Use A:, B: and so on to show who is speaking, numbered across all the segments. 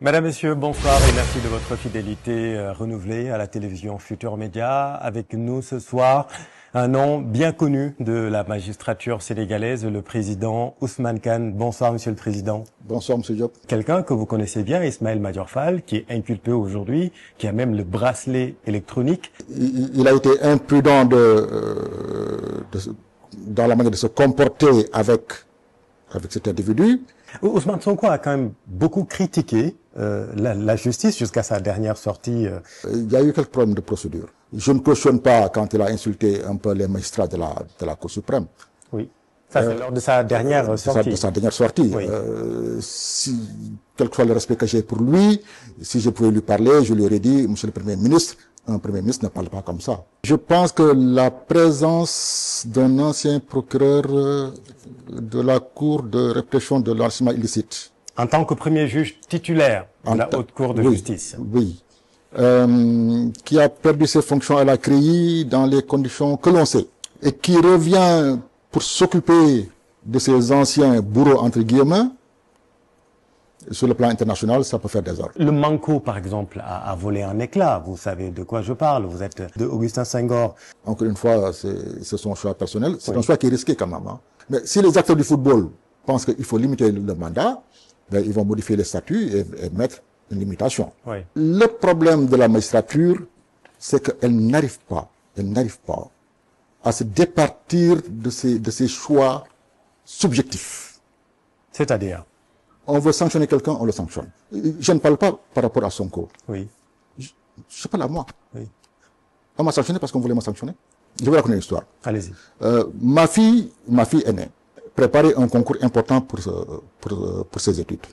A: Mesdames, Messieurs, bonsoir et merci de votre fidélité renouvelée à la télévision Futur Média. Avec nous ce soir, un nom bien connu de la magistrature sénégalaise, le président Ousmane Kane. Bonsoir, Monsieur le Président.
B: Bonsoir, Monsieur Diop.
A: Quelqu'un que vous connaissez bien, Ismaël Madior Fall, qui est inculpé aujourd'hui, qui a même le bracelet électronique.
B: Il a été imprudent dans la manière de se comporter avec cet individu.
A: Ousmane Sonko a quand même beaucoup critiqué la justice jusqu'à sa dernière sortie.
B: Il y a eu quelques problèmes de procédure. Je ne cautionne pas quand il a insulté un peu les magistrats de la Cour suprême.
A: Oui, ça c'est lors de sa dernière sortie.
B: De sa dernière sortie.
A: Oui.
B: Quel que soit le respect que j'ai pour lui, si je pouvais lui parler, je lui aurais dit, Monsieur le Premier ministre, un Premier ministre ne parle pas comme ça. Je pense que la présence d'un ancien procureur de la Cour de répression de l'enrichissement illicite.
A: En tant que premier juge titulaire de la Haute Cour de justice.
B: Oui. Qui a perdu ses fonctions à la CREI dans les conditions que l'on sait. Et qui revient pour s'occuper de ces anciens bourreaux, entre guillemets. Sur le plan international, ça peut faire des ordres.
A: Le Manco, par exemple, a volé un éclat. Vous savez de quoi je parle. Vous êtes de Augustin Senghor.
B: Encore une fois, c'est son choix personnel. C'est un choix qui est risqué quand même. Hein. Mais si les acteurs du football pensent qu'il faut limiter le mandat, ben, ils vont modifier les statuts et mettre une limitation.
A: Oui.
B: Le problème de la magistrature, c'est qu'elle n'arrive pas à se départir de ses choix subjectifs.
A: C'est-à-dire?
B: On veut sanctionner quelqu'un, on le sanctionne. Je ne parle pas par rapport à Sonko.
A: Oui.
B: Je parle à moi.
A: Oui.
B: On m'a sanctionné parce qu'on voulait me sanctionner. Je vais raconter une histoire.
A: Allez-y.
B: Ma fille aînée préparait un concours important pour ses études,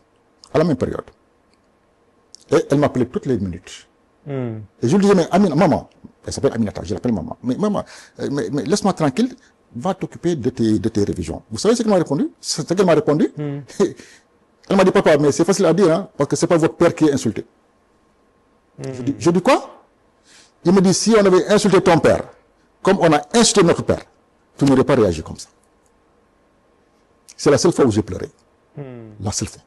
B: à la même période. Et elle m'appelait toutes les minutes. Et je lui disais, mais maman, elle s'appelle Aminata, je l'appelle maman. Mais maman, mais laisse-moi tranquille, va t'occuper de tes révisions. Vous savez ce qu'elle m'a répondu? C'est ce qu'elle m'a répondu. Elle m'a dit, papa, mais c'est facile à dire, hein, parce que c'est pas votre père qui est insulté. Je dis quoi? Il me dit, si on avait insulté ton père, comme on a insulté notre père, tu n'aurais pas réagi comme ça. C'est la seule fois où j'ai pleuré. La seule fois.